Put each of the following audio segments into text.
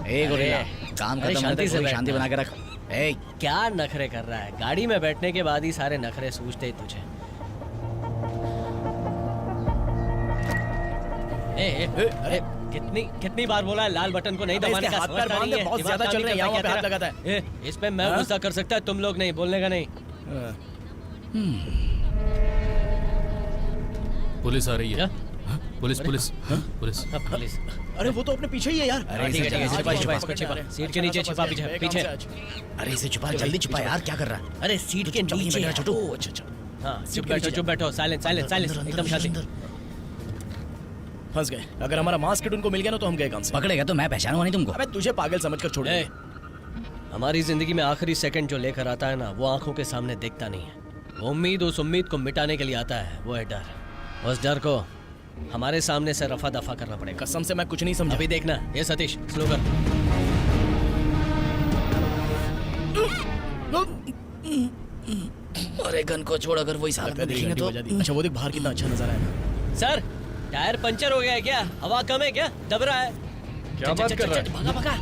ए gorilla, काम खत्म होने तक थोड़ी शांति बना के रख। ए क्या नखरे कर रहा है? गाड़ी में बैठने के बाद ही सारे नखरे सूझते ही तुझे। अरे कितनी बार बोला है लाल बटन को नहीं दबाने का? समझता नहीं है, बहुत ज्यादा चल रहे हैं, यहाँ पे हाथ लगाता है। इस पे मैं गुस्सा कर सकता है, तुम लोग नहीं, बोलने का नहीं। पुलिस आ रही है। Police police police police. अरे वो तो अपने पीछे ही है यार। अरे ठीक है, इसे छिपा, सीट के नीचे छिपा, पीछे। अरे इसे छुपा, जल्दी छुपा यार, क्या कर रहा है? अरे सीट के नीचे। छोटू। अच्छा। हाँ, चुप बैठो, साइलेंस, एकदम शांति। फंस गए। अगर हमारा मास्क किट उनको मिल गया ना तो हम गए काम से। पकड़ेगा तो मैं पहचानूंगा नहीं तुमको। अबे तुझे पागल समझकर छोड़ दे। हमारी जिंदगी में आखिरी सेकंड जो लेकर आता है ना, वो आंखों के सामने दिखता नहीं है। वो उम्मीद उस उम्मीद को मिटाने के लिए आता है, वो है डर। उस डर को हमारे सामने से रफा दफा करना पड़ेगा। कसम से मैं कुछ नहीं समझा। अभी देखना। ये सतीश, स्लो कर। अरे गन को छोड़, अगर वही साथ में देखेंगे तो। अच्छा वो देख बाहर कितना अच्छा नजारा है ना। सर, टायर पंचर हो गया है क्या? हवा कम है क्या? दब रहा है? क्या बात कर रहा है? भागा।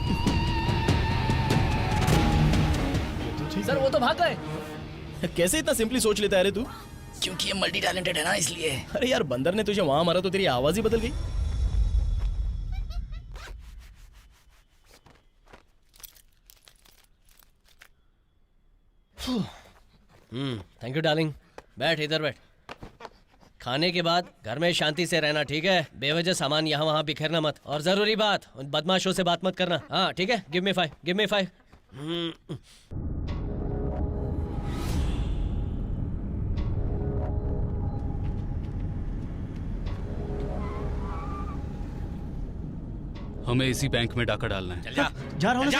सर वो तो भाग गए। कैसे इतना सिंपली सोच लेता है रे तू? क्योंकि ये मल्टी टैलेंटेड है ना, इसलिए। अरे यार बंदर ने तुझे वहां मारा तो तेरी आवाज ही बदल गई। Thank you darling. बैठ, इधर बैठ। खाने के बाद घर में शांति से रहना, ठीक है? बेवजह सामान यहाँ वहाँ बिखेरना मत। और जरूरी बात, उन बदमाशों से बात मत करना। हाँ ठीक है, गिव मी फाइव। हमें इसी बैंक में डाका डालना है। जा रहा हूँ ना।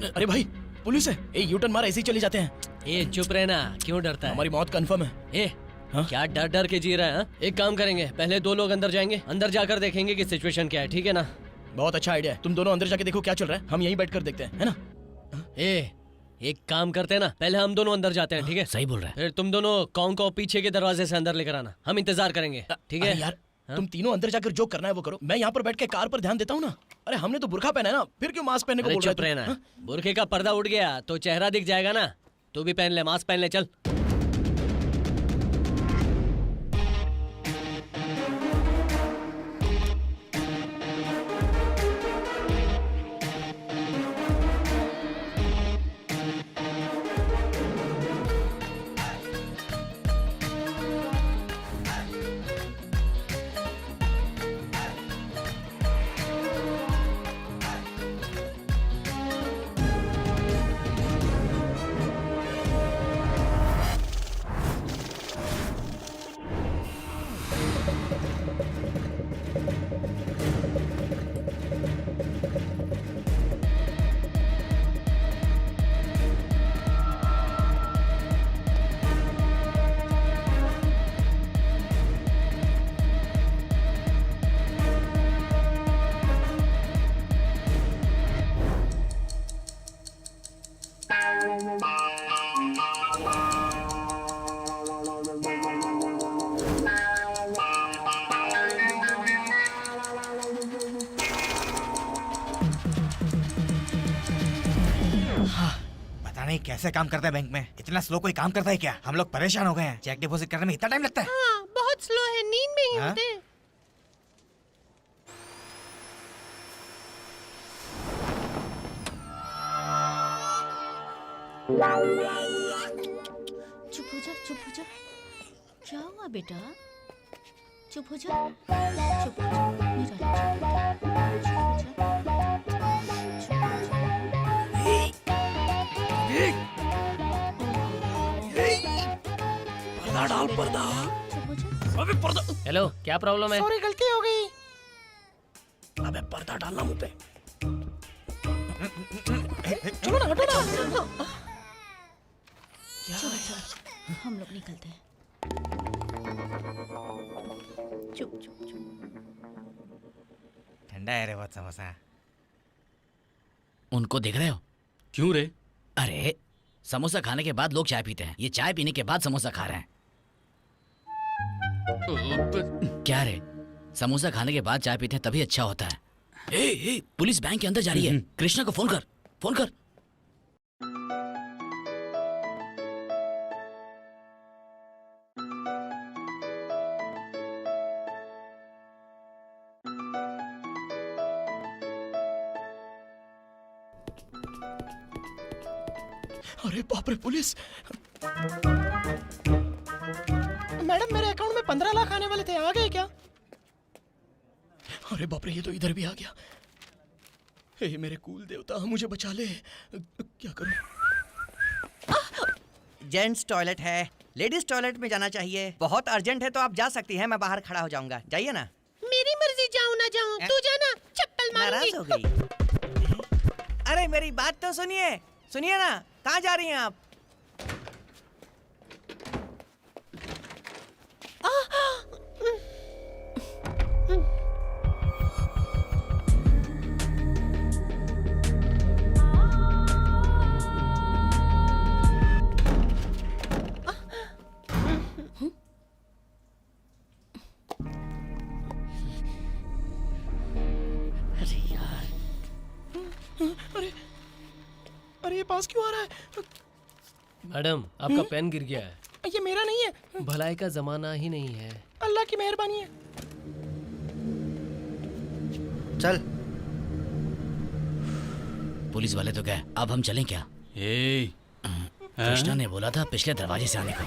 अरे भाई पुलिस है। ए यू टर्न मार, ऐसे ही चले जाते हैं। ए चुप रहना, क्यों डरता है? हमारी मौत कंफर्म है। ए क्या डर के जी रहा है? एक काम करेंगे, पहले 2 लोग अंदर जाएंगे, अंदर जाकर देखेंगे कि सिचुएशन क्या है, ठीक है ना? बहुत अच्छा आइडिया है। तुम दोनों अंदर जाके देखो क्या चल रहा है, हम यहीं बैठकर देखते हैं, है ना? एक काम करते हैं ना, पहले हम दोनों अंदर जाते हैं, ठीक है? सही बोल रहा है। फिर तुम दोनों कौन को पीछे के दरवाजे से अंदर लेकर आना, हम इंतजार करेंगे, ठीक है? यार तुम तीनों अंदर जाकर जो करना है वो करो, मैं यहाँ पर बैठ के कार पर ध्यान देता हूँ ना। अरे हमने तो बुर्खा पहना है ना, फिर क्यों मास्क पहनने को बोल रहे हो? चुप रहना। बुरखे का पर्दा उठ गया तो चेहरा दिख जाएगा ना। तू भी पहन ले, मास्क पहन ले, चल। कैसे काम करता है बैंक में? इतना स्लो कोई काम करता है क्या? हम लोग परेशान हो गए हैं। चेक डिपॉजिट करने में इतना टाइम लगता है? हाँ, बहुत स्लो है, नींद में ही होते हैं। चुप हो जा। क्या हुआ बेटा? चुप हो जा। पर्दा। अबे पर्दा। हेलो, क्या प्रॉब्लम है? सॉरी, गलती हो गई। अबे पर्दा डालना मुझे। चलो ना, हटो ना। चलो, हम लोग निकलते हैं। चुप। ठंडा है रे बहुत समोसा। उनको देख रहे हो? क्यों रे? अरे समोसा खाने के बाद लोग चाय पीते हैं, ये चाय पीने के बाद समोसा खा रहे हैं। क्या रे, समोसा खाने के बाद चाय पीते हैं तभी अच्छा होता है। पुलिस बैंक के अंदर जा रही है। कृष्णा को फोन कर, फोन कर। अरे बाप रे, पुलिस! मैडम, मेरे अकाउंट में 15 लाख आने वाले थे, आ गए क्या? अरे बाप रे, ये तो इधर भी आ गया। हे मेरे कुल देवता, मुझे बचा ले। क्या करूं? जेंट्स टॉयलेट है, लेडीज टॉयलेट में जाना चाहिए। बहुत अर्जेंट है तो आप जा सकती हैं, मैं बाहर खड़ा हो जाऊंगा। जाइए ना। मेरी मर्जी, जाऊं ना जाऊं, तू जाना, चप्पल नाराज हो मारूंगी। गई। अरे मेरी बात तो सुनिए, सुनिए ना। कहाँ जा रही हैं आप? अरे ये पास क्यों आ रहा है? मैडम, आपका पेन गिर गया है। ये मेरा नहीं है। भलाई का जमाना ही नहीं है। अल्लाह की मेहरबानी है। चल। पुलिस वाले तो गए, अब हम चलें क्या? कृष्णा ने बोला था पिछले दरवाजे से आने को।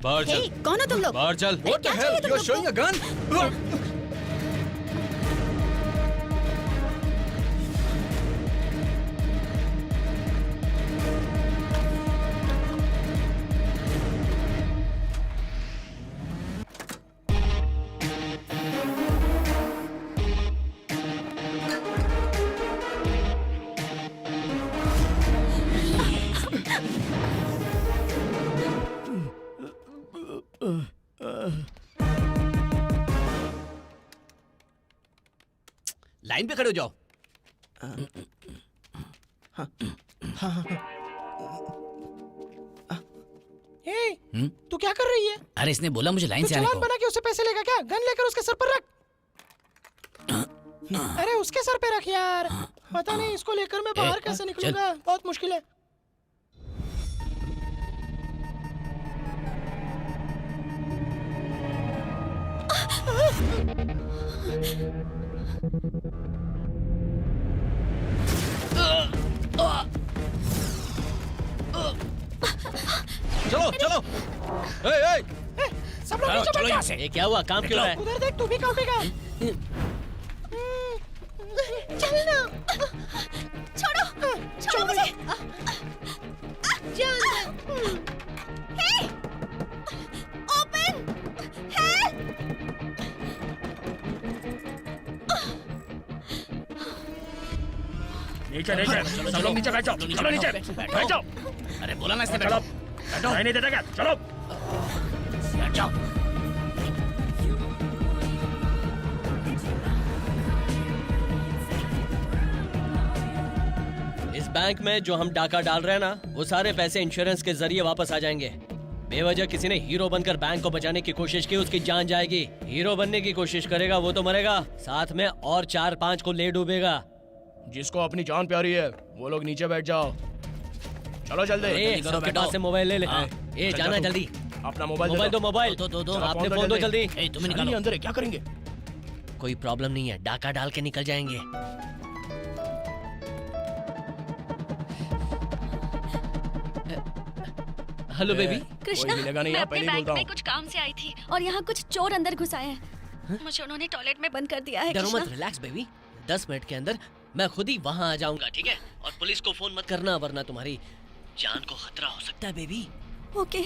बाहर चल, कौन हो तुम लोग? बाहर चल। What the hell? You're showing a gun? Line पे खड़े हो जाओ। तू क्या कर रही है? अरे इसने बोला मुझे लाइन तू से आने चालान को। बना के उससे पैसे लेगा क्या? गन लेकर उसके सर पर रख। अरे उसके सर पे रख यार। पता नहीं इसको लेकर मैं बाहर कैसे निकलूंगा, बहुत मुश्किल है। चलो चलो। सब लोग नीचे बैठ जाओ। ये क्या हुआ? काम क्यों है? उधर देख, तू भी कांपेगा। चल ना, छोड़ो, छोड़ो मुझे। हे, ओपन, हेल्प। नीचे नीचे, सब लोग नीचे बैठ जाओ। चलो नीचे बैठ जाओ। अरे बोला ना इसने चलो, बैठो। नहीं देता क्या? चलो बैठ जाओ। इस बैंक में जो हम डाका डाल रहे हैं ना, वो सारे पैसे इंश्योरेंस के जरिए वापस आ जाएंगे। बेवजह किसी ने हीरो बनकर बैंक को बचाने की कोशिश की, उसकी जान जाएगी। हीरो बनने की कोशिश करेगा वो तो मरेगा, साथ में और 4-5 को ले डूबेगा। जिसको अपनी जान प्यारी है वो लोग नीचे बैठ जाओ। चलो जल्दी। सबके पास से मोबाइल ले ले। ए जाना जल्दी। अपना मोबाइल मोबाइल दो, मोबाइल दो। आपने फोन दो जल्दी। तुम्हें निकालो। अंदर है, क्या करेंगे? कोई प्रॉब्लम नहीं है, डाका डाल के निकल जाएंगे। Hello baby. कृष्णा, मिलेगा नहीं, मैं यहाँ अपने पहले ही बैंक बोलता में हूँ। कुछ काम से आई थी और यहाँ कुछ चोर अंदर घुस आए हैं। मुझे उन्होंने टॉयलेट में बंद कर दिया है। डरो मत, कृष्णा, रिलैक्स बेबी। 10 मिनट के अंदर मैं खुद ही वहाँ आ जाऊंगा, ठीक है? और पुलिस को फोन मत करना, वरना तुम्हारी जान को खतरा हो सकता है बेबी। ओके।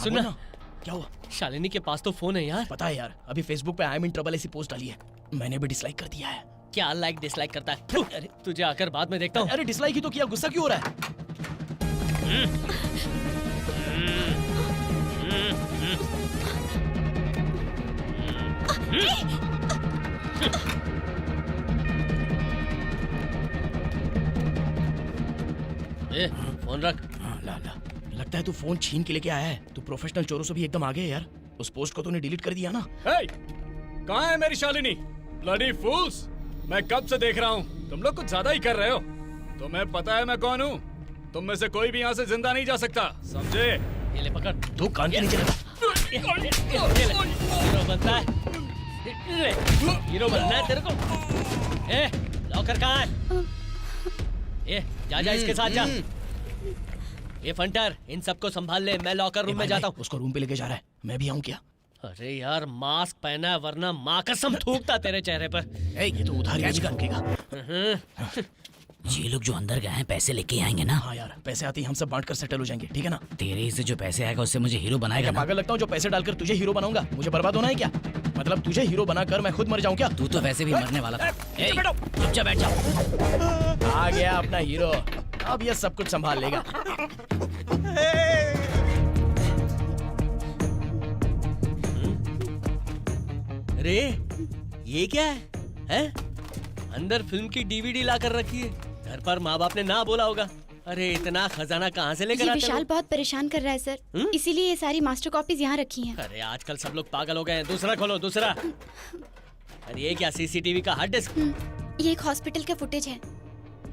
सुनना, क्या हुआ? शालिनी के पास तो फोन है यार। पता है यार, अभी फेसबुक पे आई एम इन ट्रबल ऐसी पोस्ट डाली है, मैंने भी डिसलाइक कर दिया है। क्या लाइक डिसलाइक करता है? अरे तुझे आकर बाद में देखता हूँ। अरे डिसलाइक ही तो किया, गुस्सा क्यों हो रहा है? तू फोन छीन के लेके आया है। तू प्रोफेशनल चोरों से भी एकदम आगे है यार। उस पोस्ट को तूने डिलीट कर दिया ना। कहाँ है मेरी शालिनी? ब्लडी फूल्स! मैं कब से देख रहा हूँ, तुम लोग कुछ ज्यादा ही कर रहे हो। तुम्हें पता है मैं कौन हूँ? तुम में से कोई भी यहाँ से जिंदा नहीं जा सकता, समझे? ये ले पकड़। तू कान के नीचे लगा। हीरो बनता है, हीरो बनना है तेरे को। ए, लॉकर कहाँ है? ए, जा इसके साथ जा। ये फंटर, इन सबको संभाल ले, मैं लॉकर रूम में जाता हूँ। उसको रूम पे लेके जा रहा है, मैं भी आऊँ क्या? अरे यार, मास्क पहना है वरना माँ कसम थूकता तेरे चेहरे पर। ये तो उधार कैच कर रुकेगा। ये लोग जो अंदर गए हैं पैसे लेके आएंगे ना? हाँ यार, पैसे आते ही हम सब बांट कर सेटल हो जाएंगे, ठीक है ना? तेरे से जो पैसे आएगा उससे मुझे हीरो बनाएगा ना? पागल लगता हूँ जो पैसे डालकर तुझे हीरो बनाऊंगा? मुझे बर्बाद होना है क्या? मतलब तुझे हीरो बनाकर मैं खुद मर जाऊँ क्या? तू तो वैसे भी मरने वाला था। चुपचाप बैठ जाओ। आ गया अपना हीरो, अब ये सब कुछ संभाल लेगा। अरे ये क्या है? हैं? अंदर फिल्म की डीवीडी ला कर रखी है। घर पर माँ बाप ने ना बोला होगा। अरे इतना खजाना कहाँ से लेकर ये आते विशाल हो? बहुत परेशान कर रहा है सर, इसीलिए ये सारी मास्टर कॉपीज यहाँ रखी हैं। अरे आजकल सब लोग पागल हो गए हैं। दूसरा खोलो, दूसरा। अरे ये क्या, सीसीटीवी का हार्ड डिस्क? ये एक हॉस्पिटल का फुटेज है।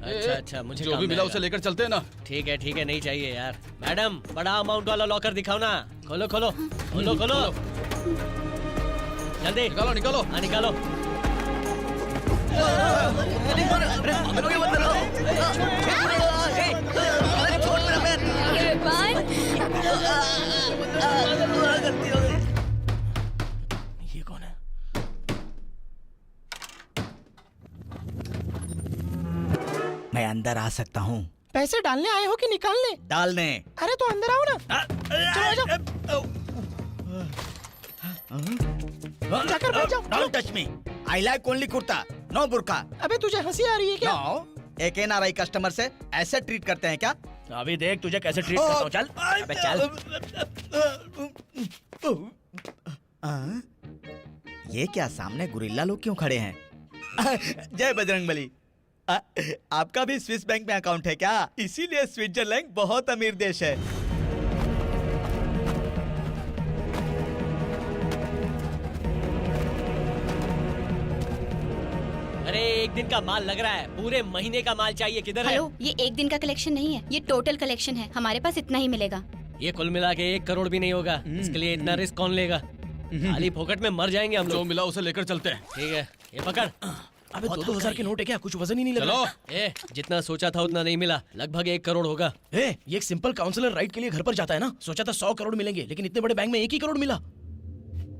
अच्छा, मुझे जो काम भी मिला नहीं उसे आएगा। लेकर चलते हैं ना। ठीक है, नहीं चाहिए यार। मैडम, बड़ा अमाउंट वाला लॉकर दिखाओ ना। खोलो खोलो खोलो खोलो, जल्दी निकालो। हाँ, निकालो। ये कौन है? मैं अंदर आ सकता हूँ? पैसे डालने आए हो कि निकालने? डालने। अरे तो अंदर आओ ना। जाकर बैठ जाओ। Don't touch me. I like only kurta, no बुर्का। अबे तुझे हंसी आ रही है क्या? No. एक NRI कस्टमर से ऐसे ट्रीट करते हैं क्या? अभी देख तुझे कैसे ट्रीट करता हूँ। चल अबे चल। ये क्या, सामने गुरिल्ला लोग क्यों खड़े हैं? जय बजरंगबली। आपका भी स्विस बैंक में अकाउंट है क्या? इसीलिए स्विट्जरलैंड बहुत अमीर देश है। अरे एक दिन का माल लग रहा है, पूरे महीने का माल चाहिए। किधर है? हेलो, ये एक दिन का कलेक्शन नहीं है, ये टोटल कलेक्शन है। हमारे पास इतना ही मिलेगा। ये कुल मिला के 1 करोड़ भी नहीं होगा। इसके लिए इतना रिस्क कौन लेगा? खाली फोकट में मर जाएंगे हम जो लोग। मिला उसे लेकर चलते हैं। ठीक है, ये पकड़। अबे 2,000 के नोट है क्या? कुछ वजन ही नहीं लग रहा। ए, जितना सोचा था उतना नहीं मिला, लगभग 1 करोड़ होगा। ये एक सिंपल काउंसलर राइड के लिए घर पर जाता है ना। सोचा था 100 करोड़ मिलेंगे, लेकिन इतने बड़े बैंक में 1 ही करोड़ मिला।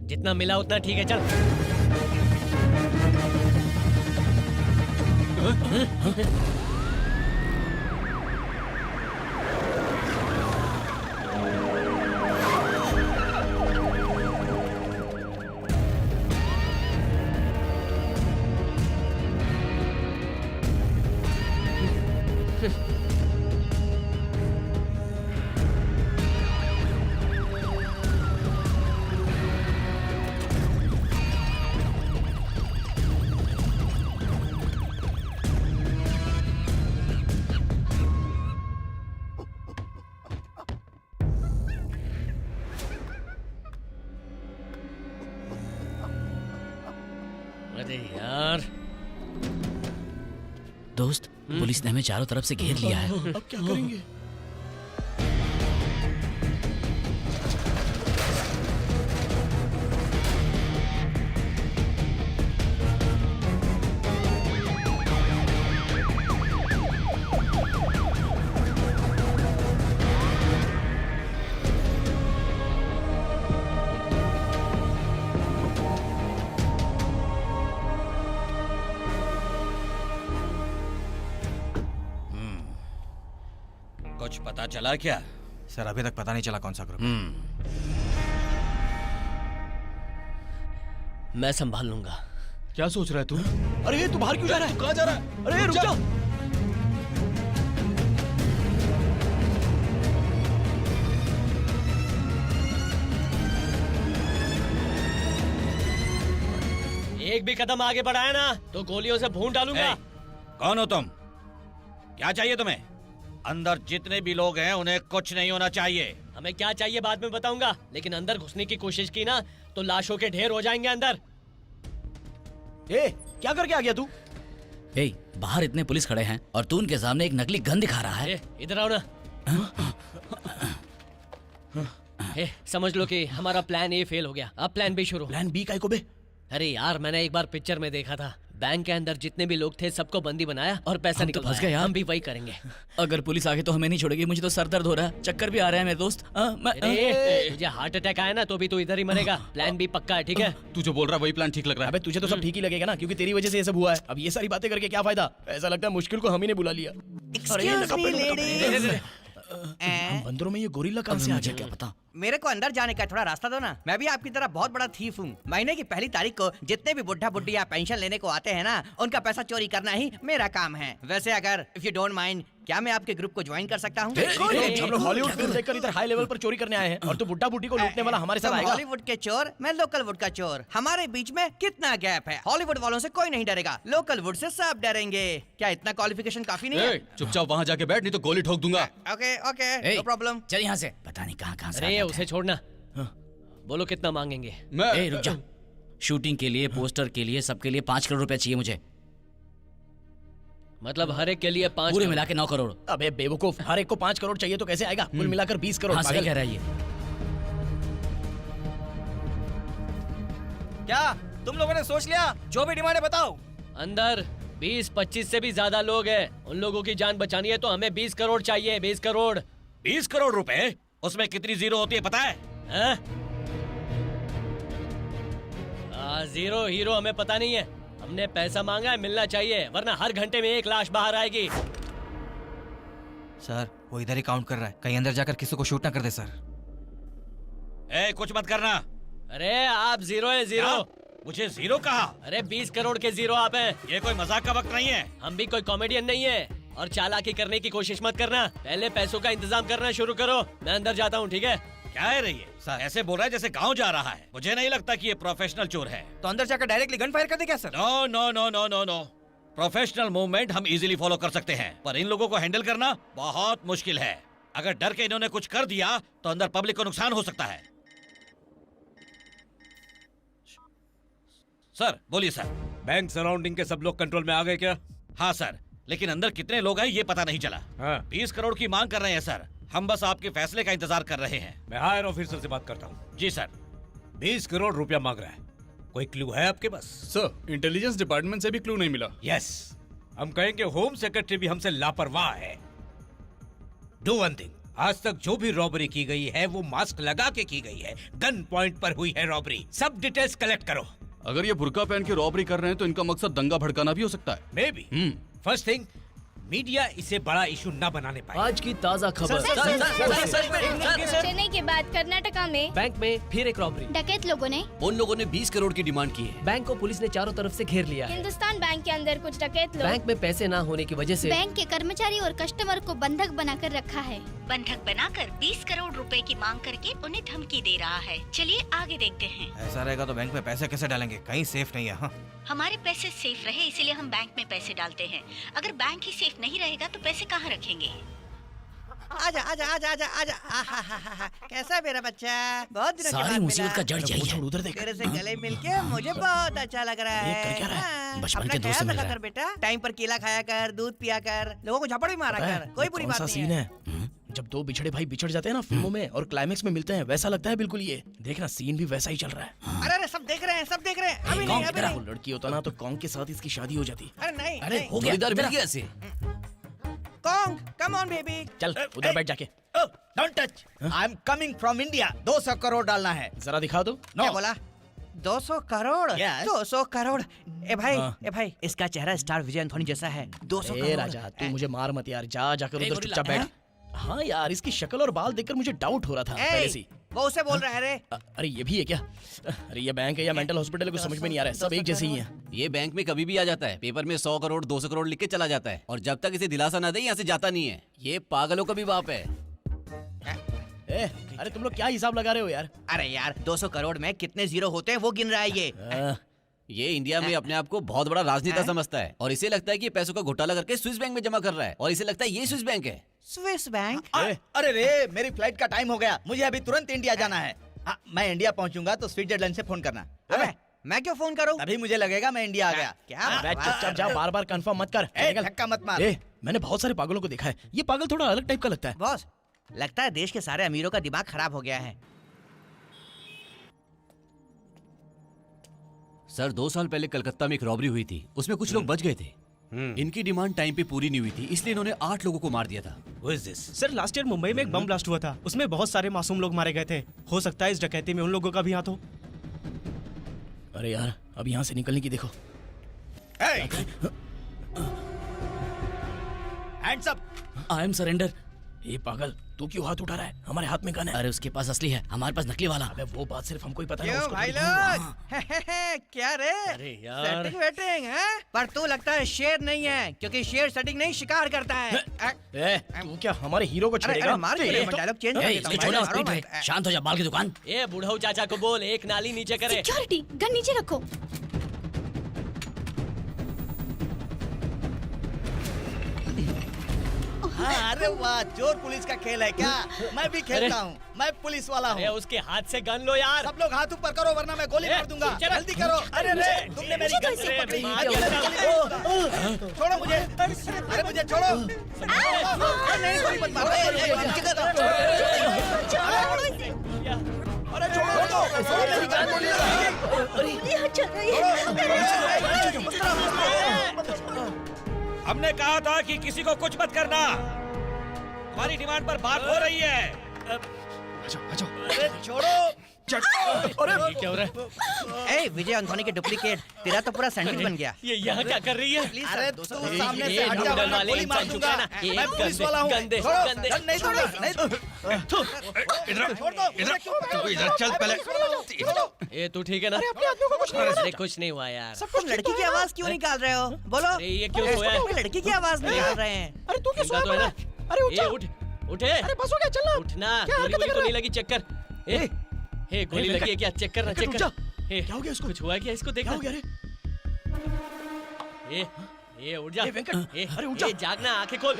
जितना मिला उतना ठीक है, चल। अरे यार, दोस्त, पुलिस ने हमें चारों तरफ से घेर लिया है। अब क्या करेंगे? कुछ पता चला क्या? सर अभी तक पता नहीं चला कौन सा ग्रुप। मैं संभाल लूंगा। क्या सोच रहा है तू? अरे तू बाहर क्यों जा रहा है? कहाँ जा रहा है? अरे रुक जा। एक भी कदम आगे बढ़ाया ना तो गोलियों से भून डालूंगा। कौन हो तुम? क्या चाहिए तुम्हें? अंदर जितने भी लोग हैं उन्हें कुछ नहीं होना चाहिए। हमें क्या चाहिए बाद में बताऊंगा, लेकिन अंदर घुसने की कोशिश की ना तो लाशों के ढेर हो जाएंगे अंदर। ए, क्या करके आ गया तू? ए, बाहर इतने पुलिस खड़े हैं और तू उनके सामने एक नकली गन दिखा रहा है। ए, इधर आओ ना। ए, समझ लो कि हमारा प्लान ए फेल हो गया, अब प्लान बी शुरू। प्लान बी का को बे? अरे यार, मैंने एक बार पिक्चर में देखा था, बैंक के अंदर जितने भी लोग थे सबको बंदी बनाया और पैसा हम तो निकलवाया। फंस गए यार। हम भी वही करेंगे। अगर पुलिस आगे तो हमें नहीं छोड़ेगी। मुझे तो सर दर्द हो रहा है, चक्कर भी आ रहा है मेरे दोस्त। अरे, तुझे हार्ट अटैक आया ना तो भी तू इधर ही मरेगा। प्लान बी पक्का है, ठीक है? तू जो बोल रहा है वही प्लान ठीक लग रहा है। अबे तुझे तो सब ठीक ही लगेगा ना, क्योंकि तेरी वजह से ये सब हुआ है। अब ये सारी बातें करके क्या फायदा? ऐसा लगता है मुश्किल को हम ही ने बुला लिया। Excuse me, ladies. हम बंदरों में ये गोरिल्ला कहाँ से आ गया, क्या पता? मेरे को अंदर जाने का थोड़ा रास्ता दो ना। मैं भी आपकी तरह बहुत बड़ा थीफ हूँ। महीने की पहली तारीख को जितने भी बुढ़ा बुढ़िया पेंशन लेने को आते हैं ना, उनका पैसा चोरी करना ही मेरा काम है। वैसे अगर इफ यू डोंट माइंड, क्या मैं आपके ग्रुप को ज्वाइन कर सकता हूँ? हम लोग हॉलीवुड फिल्म देखकर इधर हाई लेवल पर चोरी करने आए हैं और तू बुड्ढा बुड्ढी को लूटने वाला हमारे साथ आएगा? हॉलीवुड के चोर, मैं लोकल वुड का चोर। हमारे बीच में कितना गैप है। हॉलीवुड वालों से कोई नहीं डरेगा, लोकल वुड से सब डरेंगे। क्या इतना क्वालिफिकेशन काफी नहीं है? चुपचाप वहाँ जाके बैठ, नहीं तो गोली ठोक दूंगा। Okay okay, no problem. चल यहाँ से। पता नहीं कहाँ से अरे आ जाते उसे छोड़ना। बोलो कितना मांगेंगे? हैं। ए, रुक जा। शूटिंग के लिए, पोस्टर के लिए, सबके लिए 5 करोड़ रुपए चाहिए मुझे। मतलब हर एक के लिए 5 पूरे मिला के 9 करोड़। अबे बेवकूफ, हर एक को 5 करोड़ चाहिए तो कैसे आएगा? कुल मिलाकर 20 करोड़। हाँ, सही पागल। कह रहा है ये। क्या तुम लोगों ने सोच लिया? जो भी डिमांड है बताओ। अंदर 20-25 से भी ज्यादा लोग हैं। उन लोगों की जान बचानी है तो हमें 20 करोड़ चाहिए। 20 करोड़। 20 करोड़ रुपए? उसमें कितनी जीरो होती है पता है? हाँ? जीरो हीरो हमें पता नहीं है। हमने पैसा मांगा है, मिलना चाहिए, वरना हर घंटे में एक लाश बाहर आएगी। सर, वो इधर ही काउंट कर रहा है, कहीं अंदर जाकर किसी को शूट ना कर दे सर। कुछ मत करना। अरे आप जीरो है, जीरो। क्या? मुझे जीरो कहा? अरे 20 करोड़ के जीरो आप हैं। ये कोई मजाक का वक्त नहीं है। हम भी कोई कॉमेडियन नहीं है और चालाकी करने की कोशिश मत करना। पहले पैसों का इंतजाम करना शुरू करो। मैं अंदर जाता हूँ, ठीक है? क्या है रही है? ऐसे बोल रहा है जैसे गांव जा रहा है। मुझे नहीं लगता कि ये प्रोफेशनल चोर है। तो अंदर जाकर डायरेक्टली गन फायर कर दे क्या sir? No no no no no no. Professional movement हम इजीली फॉलो कर सकते हैं, पर इन लोगों को हैंडल करना बहुत मुश्किल है। अगर डर के इन्होंने कुछ कर दिया तो अंदर पब्लिक को नुकसान हो सकता है। सर बोलिए सर। बैंक सराउंडिंग के सब लोग कंट्रोल में आ गए क्या? हाँ सर, लेकिन अंदर कितने लोग हैं ये पता नहीं चला। हाँ। 20 करोड़ की मांग कर रहे हैं सर। हम बस आपके फैसले का इंतजार कर रहे हैं। मैं हायर ऑफिसर से बात करता हूँ। जी सर। 20 करोड़ रुपया मांग रहा है। कोई क्लू है आपके पास? सर, इंटेलिजेंस डिपार्टमेंट से भी क्लू नहीं मिला। यस, हम कहेंगे होम सेक्रेटरी भी हमसे लापरवाह है। डू वन थिंग, आज तक जो भी रॉबरी की गई है वो मास्क लगा के की गई है। गन पॉइंट पर हुई है रॉबरी। सब डिटेल्स कलेक्ट करो। अगर ये बुर्का पहन के रॉबरी कर रहे हैं तो इनका मकसद दंगा भड़काना भी हो सकता है। May be. First thing, media इसे बड़ा इशू न बनाने पाए। आज की ताजा खबर। चेन्नई के बाद कर्नाटका में बैंक में फिर एक रॉबरी। डकैत लोगों ने उन लोगों ने 20 करोड़ की डिमांड की है। बैंक को पुलिस ने चारों तरफ से घेर लिया है। हिंदुस्तान बैंक के अंदर कुछ डकैत लोग बैंक में पैसे ना होने की वजह से बैंक के कर्मचारी और कस्टमर को बंधक बनाकर रखा है। बंधक बनाकर 20 करोड़ रुपए की मांग करके उन्हें धमकी दे रहा है। चलिए आगे देखते हैं। ऐसा रहेगा तो बैंक में पैसे कैसे डालेंगे? कहीं सेफ नहीं है। हाँ? हमारे पैसे सेफ रहे इसीलिए हम बैंक में पैसे डालते हैं। अगर बैंक ही सेफ नहीं रहेगा तो पैसे कहाँ रखेंगे? आजा आजा आजा आजा आजा। आहा, कैसा है मेरा बच्चा? बहुत दिनों के सारी बाद मुसीबत मिला। का जड़ यही है। उधर देख। तेरे से गले मिलके मुझे बहुत अच्छा लग रहा ये कर क्या है। रहा है? हाँ, बचपन अपना के दोस्त से ख्याल मिल रखा रहा है। कर बेटा। टाइम पर केला खाया कर, दूध पिया कर, लोगों को झपड़ भी मारा पता है, कर। कोई ये बुरी कौन बात सा नहीं सीन है। है? जब दो बिछड़े भाई बिछड़ जाते हैं ना फिल्मों में और क्लाइमेक्स में मिलते हैं, वैसा लगता है बिल्कुल। ये देखना, सीन भी वैसा ही चल रहा है। अरे अरे, सब देख रहे हैं, सब देख रहे हैं। अभी नहीं, अभी वो नहीं। लड़की होता ना तो कॉन्ग के साथ इसकी शादी हो जाती। अरे नहीं, अरे नहीं। हो गया, जोड़ीदार मिल इधर आ। गया ऐसे। Kong, come on baby. चल उधर बैठ जाके। Don't touch. I am coming from India. 200 crore डालना है। जरा दिखा दो। क्या बोला? 200 करोड़? Yes. 200 करोड़? ए भाई, हाँ। ए भाई, इसका चेहरा स्टार विजय एंथोनी जैसा है। 200 ए करोड़। राजा, तू मुझे मार मत यार। जा जाकर ए, उधर गोरिल्ला, चुपचाप बैठ। हाँ यार, इसकी शक्ल और बाल देखकर मुझे डाउट हो रहा था पहले से ही। वो उसे बोल रहा है रे। अरे ये भी है क्या? अरे ये बैंक है या मेंटल हॉस्पिटल है, कुछ समझ में नहीं आ रहा है। सब एक जैसे ही हैं। ये बैंक में कभी भी आ जाता है। पेपर में 100 करोड़ 200 करोड़ लिख के चला जाता है और जब तक इसे दिलासा ना दे यहाँ से जाता नहीं है। ये पागलों का भी बाप है। ए, अरे तुम लोग क्या हिसाब लगा रहे हो यार? अरे यार, 200 करोड़ में कितने जीरो होते हैं वो गिन रहा है ये। ये इंडिया में अपने आप को बहुत बड़ा राजनेता समझता है और इसे लगता है कि ये पैसों का घोटाला करके स्विस बैंक में जमा कर रहा है और इसे लगता है ये स्विस बैंक है। Swiss bank. अरे रे, मेरी फ्लाइट का टाइम हो गया, मुझे अभी तुरंत इंडिया जाना है। मैं इंडिया पहुंचूंगा तो स्विट्जरलैंड से फोन करना। अबे मैं क्यों फोन करूं? तभी मुझे लगेगा मैं इंडिया आ गया। क्या अबे चुपचाप जा, बार बार कंफर्म मत कर। धक्का मत मार। मैंने बहुत सारे पागलों को देखा है, ये पागल थोड़ा अलग टाइप का लगता है। बॉस, लगता है देश के सारे अमीरों का दिमाग खराब हो गया है। सर 2 साल पहले कलकत्ता में एक रॉबरी हुई थी, उसमें कुछ लोग बच गए थे। इनकी डिमांड टाइम पे पूरी नहीं हुई थी, इसलिए इन्होंने 8 लोगों को मार दिया था। सर लास्ट ईयर मुंबई में एक बम ब्लास्ट हुआ था, उसमें बहुत सारे मासूम लोग मारे गए थे। हो सकता है इस डकैती में उन लोगों का भी हाथ हो। अरे यार, अब यहाँ से निकलने की देखो। Hands up. I am surrender. ये पागल, तू क्यों हाथ उठा रहा है? हमारे हाथ में गन है। अरे उसके पास असली है, हमारे पास नकली वाला। अबे वो बात सिर्फ हमको ही पता है। क्यों भाई लोग? क्या रे? अरे यार। सेटिंग वेटिंग है? पर तू लगता है शेर नहीं है, क्योंकि शेर सेटिंग नहीं शिकार करता है। तू क्या हमारे हीरो को छेड़ेगा? मार क्यों? डायलॉग चेंज कर देता हूं। छोड़ो, स्पीड में। शांत हो जा, बाल की दुकान। ए बुढ़ऊ चाचा को बोल एक नाली नीचे करे। सिक्योरिटी, गन नीचे रखो। अरे वाह, चोर पुलिस का खेल है क्या? मैं भी खेलता हूँ, मैं पुलिस वाला हूँ। उसके हाथ से गन लो यार। सब लोग हाथ ऊपर करो वरना मैं गोली मार दूंगा। जल्दी करो। अरे रे, तुमने मेरी गन से पकड़ी। छोड़ो मुझे, अरे मुझे छोड़ो। नहीं, गोली मत मारो। अरे छोड़ो मेरी गन। हमने कहा था कि किसी को कुछ मत करना। तुम्हारी डिमांड पर बात हो रही है। अरे छोड़ो। अरे क्या हो रहा है? ए विजय एंथोनी के डुप्लीकेट, तेरा तो पूरा सैंडविच बन गया। ये यहाँ क्या कर रही है? अरे तू सामने से हट जा, वरना गोली मार दूंगा। मैं पुलिस वाला हूँ। गंदे गन नहीं दूंगा। इधर चल पहले। ये तू ठीक है ना? अपने आदमियों को कुछ नहीं अरे कुछ नहीं हुआ यार। तुम लड़की की आवाज क्यों निकाल रहे हो? बोलो। ये क्यों सोया है? लड़की की आवाज निकाल रहे हैं। अरे तू क्यों जिंदा तो है ना? अरे उठ ये उठ, उठे। अरे बस हो गया, चलना। उठना। क्या गोली हरकतें तो कर नहीं लगी, चेक कर। हे गोली लगी है क्या? चेक करना, चेक कर। क्या हो गया इसको? कुछ हुआ क्या? इसको देखा। क्या हो गया रे? ये उठ जा। वेंकट, अरे उठ जा। ये जागना, आंखें खोल।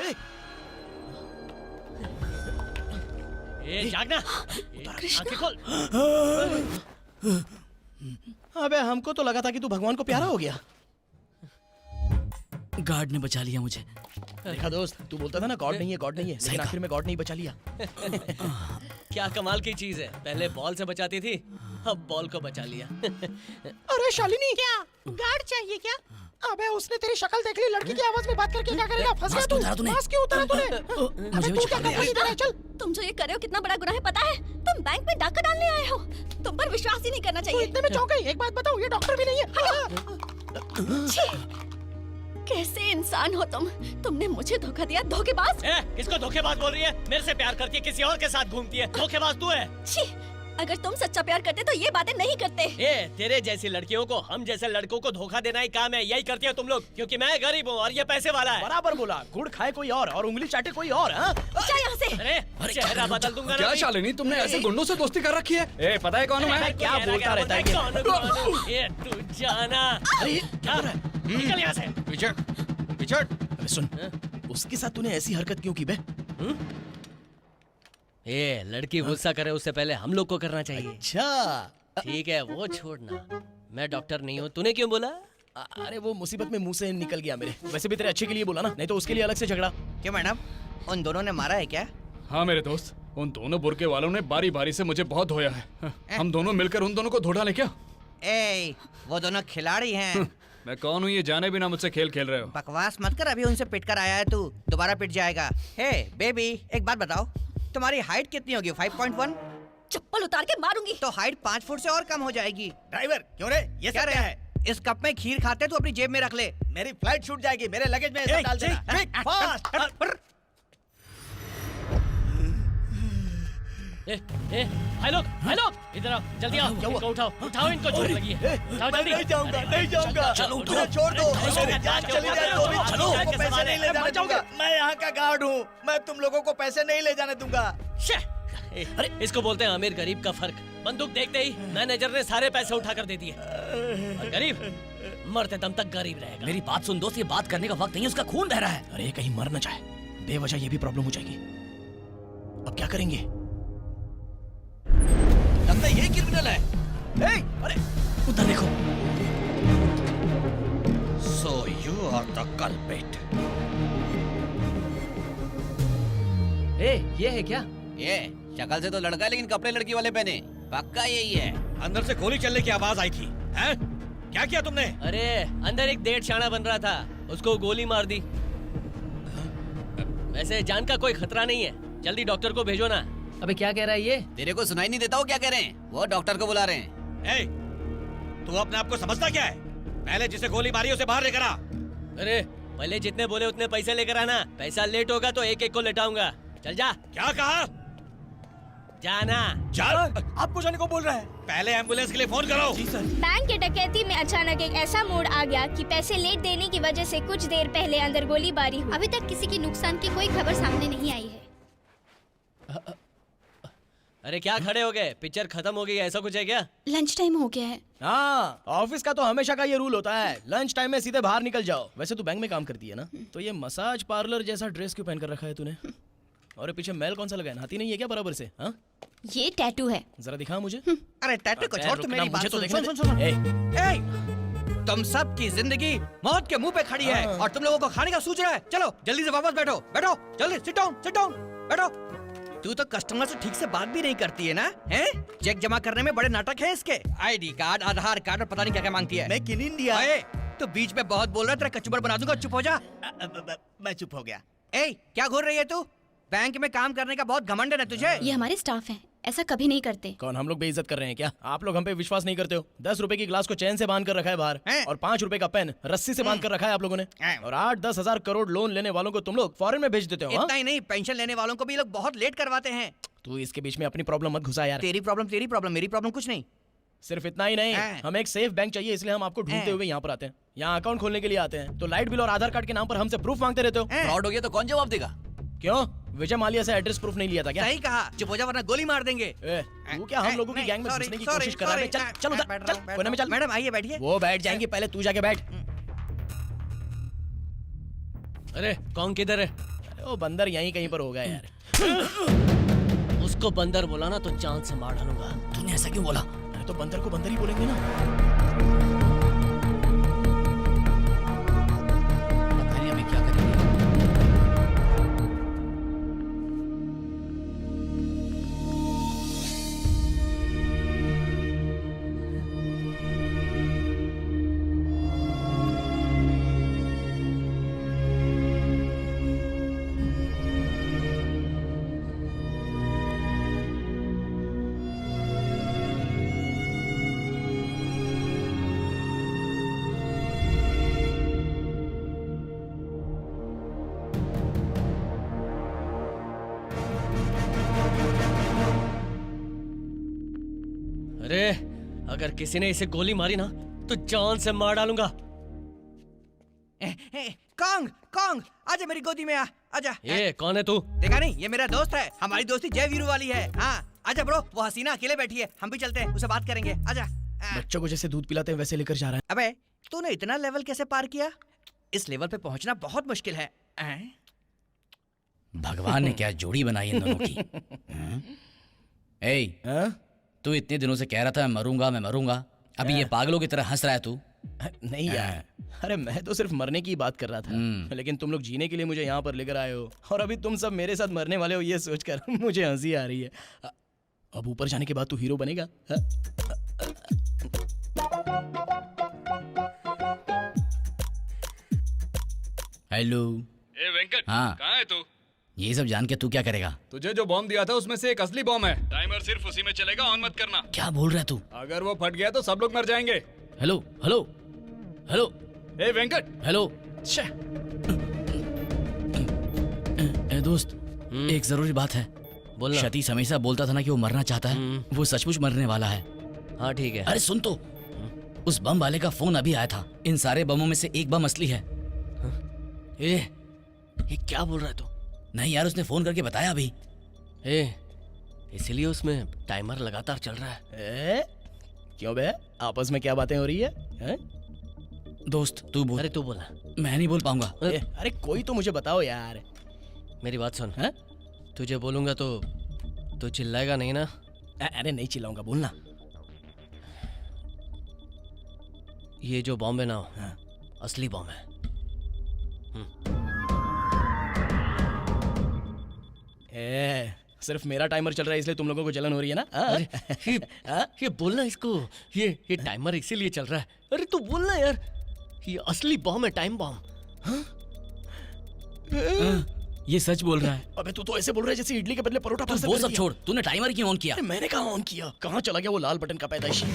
ये जागना, आंखें खोल। अबे हमको तो लगा था कि तू भगवान को प्यारा हो गया। गार्ड ने बचा लिया मुझे। देखा दोस्त, तू बोलता था ना गॉड नहीं है, गॉड नहीं है, लेकिन आखिर में गॉड नहीं बचा लिया। क्या कमाल की चीज है, पहले बॉल से बचाती थी, अब बॉल को बचा लिया। अरे शालिनी, क्या गार्ड चाहिए क्या? अबे उसने तेरी शक्ल देख ली, लड़की की आवाज में बात करके क्या करेगा? फंस गया तू। मास्क क्यों उतारा तूने? मुझे भी क्या कर इधर है, चल। तुम जो ये कर रहे हो कितना बड़ा गुनाह है पता है? तुम बैंक में डाका डालने आए हो। तुम पर विश्वास ही नहीं करना तू चाहिए। इतने में चौंक गई। एक बात बताऊं, ये डॉक्टर भी नहीं है। छी! कैसे इंसान हो तुम? तुमने मुझे धोखा दिया, धोखेबाज। किसको धोखेबाज बोल रही है? मेरे से प्यार करती है, किसी और के साथ घूमती है, धोखेबाज तू है। छी! अगर तुम सच्चा प्यार करते तो ये बातें नहीं करते। तेरे जैसी लड़कियों को, हम जैसे लड़कों को धोखा देना ही काम है, यही करती है तुम लोग, क्योंकि मैं गरीब हूँ और ये पैसे वाला है। बराबर बोला, गुड़ खाए कोई और उंगली चाटे कोई और। जा यहाँ से। अरे चेहरा बदल दूंगा। क्या शालिनी, तुमने ऐसे गुंडों से दोस्ती कर रखी है? पता है कौन हूँ मैं? क्या बोलता रहता है ये? तू जाना। अरे क्या निकल यहाँ से। पीछे। अबे सुन, उसके साथ तूने ऐसी हरकत क्यों की बे? लड़की गुस्सा करे उससे पहले हम लोग को करना चाहिए। अच्छा ठीक है, वो छोड़ना, मैं डॉक्टर नहीं हूँ। तूने क्यों बोला? अरे वो मुसीबत में मुंह से निकल गया मेरे। वैसे भी तेरे अच्छे के लिए बोला ना, नहीं तो उसके लिए अलग से झगड़ा। क्यों मैडम, उन दोनों ने मारा है क्या? हाँ मेरे दोस्त, उन दोनों बुरके वालों ने बारी बारी से मुझे बहुत धोया है। हम दोनों मिलकर उन दोनों को धो डालें क्या? वो दोनों खिलाड़ी हैं। मैं कौन हूँ ये जाने बिना मुझसे खेल खेल रहे हो? बकवास मत कर, अभी उनसे पिट कर आया है तू, दोबारा पिट जाएगा। हे बेबी, एक बात बताओ, तुम्हारी हाइट कितनी होगी? 5.1? चप्पल उतार के मारूंगी। तो हाइट 5 फुट से और कम हो जाएगी। ड्राइवर, क्यों रे? ये क्या क्या है? इस कप में खीर खाते तू अपनी जेब में रख ले। मेरी फ्लाइट छूट जाएगी, मेरे लगेज में सब डाल देना। Quick, fast. हाय लोग, इधर आओ, जल्दी आओ, इनको उठाओ, इनको चोट लगी है। उठाओ जल्दी। नहीं जाऊंगा। चलो, मुझे छोड़ दो। मेरी जान चली जाए तो भी तुम लोगों को पैसे नहीं ले जाने दूंगा। मैं यहाँ का गार्ड हूँ, मैं तुम लोगों को पैसे नहीं ले जाने दूंगा। अरे इसको बोलते हैं अमीर गरीब का फर्क। बंदूक देखते ही मैनेजर ने सारे पैसे उठा कर दे दिए, और गरीब मरते दम तक गरीब रहेगा। मेरी बात सुन दोस्त, ये बात करने का वक्त नहीं है, उसका खून बह रहा है। अरे कहीं मर न जाए, बेवजह ये भी प्रॉब्लम हो जाएगी। अब क्या करेंगे? लगता है ये क्रिमिनल है। अरे उधर देखो। So you are the culprit. ये है क्या? ये शक्ल से तो लड़का है, लेकिन कपड़े लड़की वाले पहने। पक्का यही है। अंदर से गोली चलने की आवाज आई थी। हैं? क्या किया तुमने? अरे अंदर एक डेढ़ शाना बन रहा था, उसको गोली मार दी। वैसे जान का कोई खतरा नहीं है, जल्दी डॉक्टर को भेजो ना। अबे क्या कह रहा है ये? तेरे को सुनाई नहीं देता हो क्या कह रहे हैं? वो डॉक्टर को बुला रहे हैं। ए, तू अपने आप को समझता क्या है? पहले जिसे गोली मारी उसे बाहर लेकर आ। अरे पहले जितने बोले उतने पैसे लेकर आना, पैसा लेट होगा तो एक एक को लेटाऊंगा। चल जा। क्या कहा? जाना। चल। आपको जाने को बोल रहा है। पहले एम्बुलेंस के लिए फोन करो। जी सर। बैंक के डकैती में अचानक एक ऐसा मोड़ आ गया कि पैसे लेट देने की वजह से कुछ देर पहले अंदर गोलीबारी हुई। अभी तक किसी की नुकसान की कोई खबर सामने नहीं आई है। अरे क्या खड़े हो गए? पिक्चर खत्म हो गई है, ऐसा कुछ है क्या? लंच टाइम हो गया है। हाँ, ऑफिस का तो हमेशा का ये रूल होता है, लंच टाइम में सीधे बाहर निकल जाओ। वैसे तू बैंक में काम करती है ना, तो ये मसाज पार्लर जैसा ड्रेस क्यों पहन कर रखा है तूने? और ये पीछे मैल कौन सा लगा है? नहाती नहीं है क्या बराबर से? हाँ, ये टैटू है। जरा दिखा मुझे। अरे टैटू को छोड़, तू मेरी बात तो सुन। सुन। ए, तुम सब की जिंदगी मौत के मुंह पे खड़ी है और तुम लोगों को खाने का सूझ रहा है। चलो जल्दी से वापस बैठो, बैठो जल्दी, सिट डाउन, बैठो। तू तो कस्टमर से ठीक से बात भी नहीं करती है ना? हैं? चेक जमा करने में बड़े नाटक है इसके। आईडी कार्ड, आधार कार्ड और पता नहीं क्या क्या मांगती है। मैं किन इंडिया। तो बीच में बहुत बोल रहा है, तेरा कचूबर बना दूंगा। चुप हो जा। मैं चुप हो गया। ए, क्या घूर रही है तू? बैंक में काम करने का बहुत घमंड है ना तुझे? ये हमारे स्टाफ हैं, ऐसा कभी नहीं करते। कौन, हम लोग बेइज्जत कर रहे हैं क्या? आप लोग हम पे विश्वास नहीं करते हो। 10 रुपए की ग्लास को चैन से बांध कर रखा है बाहर, और 5 रुपए का पेन रस्सी से बांध कर रखा है आप लोगों ने। और 8-10 हजार करोड़ लोन लेने वालों को तुम लोग फॉरेन में भेज देते हो। इतना ही नहीं, पेंशन लेने वालों को भी लोग बहुत लेट करवाते हैं। तू इसके बीच में अपनी प्रॉब्लम मत घुसा यार। तेरी प्रॉब्लम, मेरी प्रॉब्लम कुछ नहीं। सिर्फ इतना ही नहीं, हमें एक सेफ बैंक चाहिए, इसलिए हम आपको ढूंढते हुए यहाँ पर आते हैं। यहाँ अकाउंट खोलने के लिए आते हैं, तो लाइट बिल और आधार कार्ड के नाम पर हमसे प्रूफ मांगते रहते हो। फ्रॉड हो गया तो कौन जवाब देगा? क्यों, विजय माल्या से एड्रेस प्रूफ नहीं लिया था क्या? सही कहा, चुप हो जा वरना गोली मार देंगे। तू क्या हम लोगों की गैंग में घुसने की कोशिश कर रहा है? चल उधर, चल कोने में चल। मैडम आइए बैठिए। वो बैठ जाएंगे, पहले तू जाके बैठ। अरे कौन किधर है? वो बंदर यहीं कहीं पर होगा यार। उसको बंदर बोला ना तो चांद से मार डालूंगा। तूने ऐसा क्यों बोला? अरे तो बंदर को बंदर ही बोलेंगे ना। अरे अगर किसी ने इसे गोली मारी ना तो जान से मार डालूंगा। कॉन्ग आजा मेरी गोदी में, आजा। ये कौन है तू? देखा नहीं, ये मेरा दोस्त है। हमारी दोस्ती जय वीरू वाली है। हाँ आजा ब्रो, वो हसीना अकेले बैठी है, हम भी चलते हैं, उससे बात करेंगे। आजा। बच्चों को जैसे दूध पिलाते हैं वैसे लेकर जा रहा है। अबे तूने इतना लेवल कैसे पार किया? इस लेवल पे पहुंचना बहुत मुश्किल है। भगवान ने क्या जोड़ी बनाई इन दोनों की। ए, तू इतने दिनों से कह रहा था मैं मरूंगा, अभी ये पागलों की तरह हंस रहा है तू। नहीं यार, अरे मैं तो सिर्फ मरने की बात कर रहा था, लेकिन तुम लोग जीने के लिए मुझे यहाँ पर लेकर आए हो, और अभी तुम सब मेरे साथ मरने वाले हो ये सोचकर मुझे हंसी आ रही है। अब ऊपर जाने के बाद तू हीरो बनेगा। हेलो। ए वेंकट, हाँ। कहाँ है तू? ये सब जान के तू क्या करेगा? तुझे जो बॉम्ब दिया था उसमें से एक असली बॉम्ब है, टाइमर सिर्फ उसी में चलेगा, ऑन मत करना। क्या बोल रहा है तू? अगर वो फट गया तो सब लोग मर जाएंगे। Hello hello hello. ए वेंकट। हेलो। ए दोस्त, एक जरूरी बात है। बोलना। सतीश हमेशा बोलता था ना कि वो मरना चाहता है, वो सचमुच मरने वाला है। हाँ ठीक है। अरे सुन तो, उस बम वाले का फोन अभी आया था, इन सारे बमों में से एक बम असली है। ये क्या बोल रहा है तू? नहीं यार, उसने फोन करके बताया अभी। इसीलिए उसमें टाइमर लगातार चल रहा है। क्यों बे, आपस में क्या बातें हो रही है? दोस्त तू बोल। अरे तू बोला। मैं नहीं बोल पाऊंगा। अरे कोई तो मुझे बताओ यार। मेरी बात सुन। है तुझे बोलूंगा तो चिल्लाएगा नहीं ना? अरे नहीं चिल्लाऊंगा, बोलना। ये जो बॉम्ब है ना, असली बॉम्ब है। सिर्फ मेरा टाइमर चल रहा है इसलिए तुम लोगों को जलन हो रही है ना? अरे ये बोलना इसको, ये टाइमर इसीलिए चल रहा है। अरे तू बोलना यार, ये असली बॉम्ब है, टाइम बॉम्ब। ये सच बोल रहा है। अबे तू तो ऐसे बोल रहा है जैसे इडली के बदले परोठा पास्ता वो कर सब दिया। छोड़, तूने टाइमर क्यों ऑन किया? अरे मैंने कहाँ ऑन किया? कहाँ चला गया वो लाल बटन का पैदाइशी?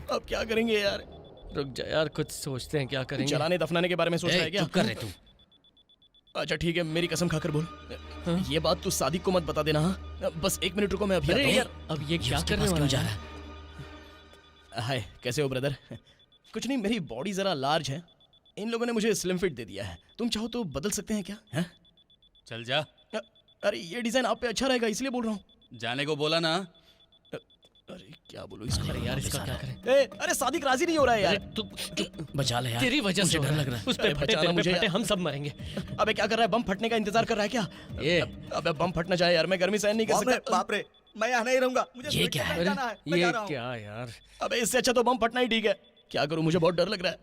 अब क्या करेंगे यार? रुक जा यार, कुछ सोचते हैं क्या करेंगे। जलाने दफनाने के बारे में सोच रहा है क्या? चुप कर रहे तू। अच्छा ठीक है, मेरी कसम खाकर बोल। ये बात तू सादिक को मत बता देना। हाँ बस 1 मिनट रुको, मैं अभी आता हूँ। यार अब ये क्या करने वाला जा रहा है? हाय, कैसे हो ब्रदर? कुछ नहीं, मेरी बॉडी जरा लार्ज है, इन लोगों ने मुझे स्लिम फिट दे दिया है। तुम चाहो तो बदल सकते हैं क्या? है? चल जा। अरे ये डिजाइन आप पे अच्छा रहेगा इसलिए बोल रहा हूँ। जाने को बोला ना। अरे क्या बोलूं इसको? अरे यार इसका क्या करें? अरे सादिक राजी नहीं हो रहा है यार। तू बचा ले यार, तेरी वजह से डर लग रहा है। उस पे बचाना मुझे, हम सब मरेंगे। अबे क्या कर रहा है? बम फटने का इंतजार कर रहा है क्या? अबे बम फटना चाहे यार, मैं गर्मी सहन नहीं कर सकता। बाप रे, मैं यहाँ नहीं रहूंगा। मुझे ये क्या है? ये क्या यार? अबे इससे अच्छा तो बम फटना ही ठीक है। क्या करूं, मुझे बहुत डर लग रहा है।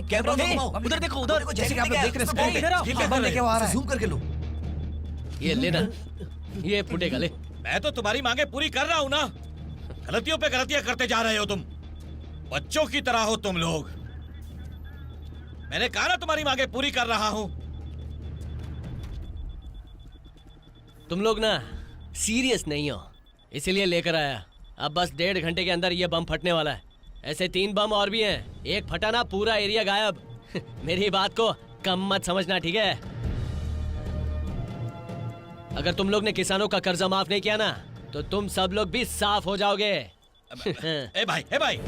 कैमरा उधर देखो, उधर जैसे कि आप लोग देख रहे हैं। इधर आओ, बम लेके आ रहा है। जूम करके लो। ये लेना, ये फुटेगा, ले। मैं तो तुम्हारी मांगे पूरी कर रहा हूँ ना। गलतियों पे गलतियां करते जा रहे हो तुम। बच्चों की तरह हो तुम लोग। मैंने कहा ना तुम्हारी मांगे पूरी कर रहा हूँ। तुम लोग ना सीरियस नहीं हो, इसीलिए लेकर आया। अब बस 1.5 घंटे के अंदर ये बम फटने वाला है। ऐसे 3 बम और भी हैं, एक फटा ना पूरा एरिया गायब। मेरी बात को कम मत समझना, ठीक है? अगर तुम लोग ने किसानों का कर्जा माफ नहीं किया ना, तो तुम सब लोग भी साफ हो जाओगे। ए भाई, ए भाई।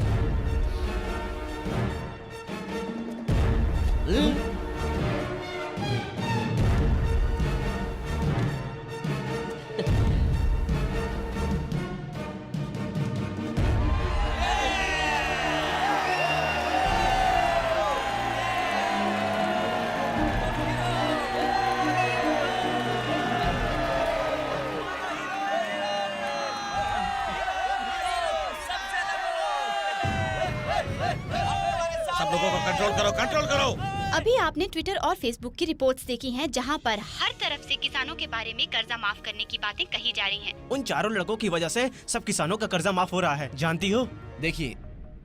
सब लोगों को कंट्रोल करो, कंट्रोल करो। अभी आपने ट्विटर और फेसबुक की रिपोर्ट्स देखी हैं, जहां पर हर तरफ से किसानों के बारे में कर्जा माफ करने की बातें कही जा रही हैं। उन चारों लड़कों की वजह से सब किसानों का कर्जा माफ हो रहा है, जानती हो? देखिए,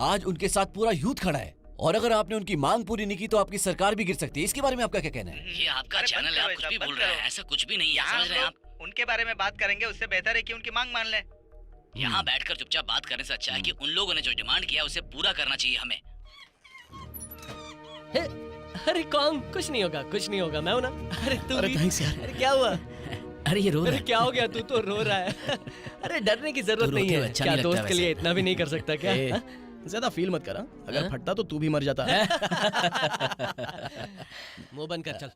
आज उनके साथ पूरा यूथ खड़ा है और अगर आपने उनकी मांग पूरी नहीं की तो आपकी सरकार भी गिर सकती है। इसके बारे में आपका क्या कहना है? ये आपका चैनल है, आप कुछ भी बोल रहे हैं। ऐसा कुछ भी नहीं है, समझ रहे हैं आप? उनके बारे में बात करेंगे, उससे बेहतर है कि उनकी मांग मान लें। यहाँ बैठकर चुपचाप बात करने से अच्छा है कि उन लोगों ने जो डिमांड किया उसे पूरा करना चाहिए हमें। अरे कौन? कुछ नहीं होगा, कुछ नहीं होगा, मैं हूं ना। अरे तू अरे भी। थैंक्स यार। अरे क्या हुआ? अरे ये रो रहा अरे है। क्या हो गया? तू तो रो रहा है। अरे डरने की जरूरत नहीं है। अच्छा क्या नहीं लगता दोस्त के लिए इतना भी नहीं कर सकता क्या? ए, ज्यादा फील मत करा, अगर फटता तो तू भी मर जाता है। मुंह बंद कर, चल।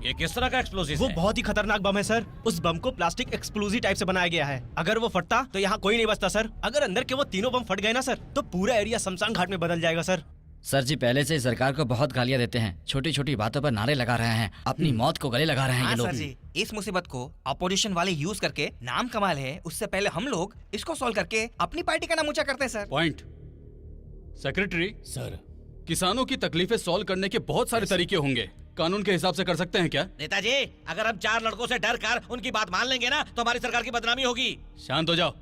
ये किस तरह का एक्सप्लोसिव वो है? बहुत ही खतरनाक बम है सर। उस बम को प्लास्टिक एक्सप्लोजिव टाइप से बनाया गया है। अगर वो फटता तो यहाँ कोई नहीं बचता सर। अगर अंदर के वो तीनों बम फट गए ना सर, तो पूरा एरिया शमशान घाट में बदल जाएगा सर। सर जी पहले से सरकार को बहुत गालियां देते हैं, छोटी छोटी बातों पर नारे लगा रहे हैं, अपनी मौत को गले लगा रहे हैं ये लोग। सर जी, इस मुसीबत को अपोजिशन वाले यूज करके नाम कमाल है, उससे पहले हम लोग इसको सॉल्व करके अपनी पार्टी का नाम ऊंचा करते हैं सर। पॉइंट। सेक्रेटरी सर, किसानों की तकलीफें सॉल्व करने के बहुत सारे तरीके होंगे, कानून के हिसाब से कर सकते हैं क्या? नेताजी, अगर हम 4 लड़कों से डर कर उनकी बात मान लेंगे ना तो हमारी सरकार की बदनामी होगी। शांत हो जाओ,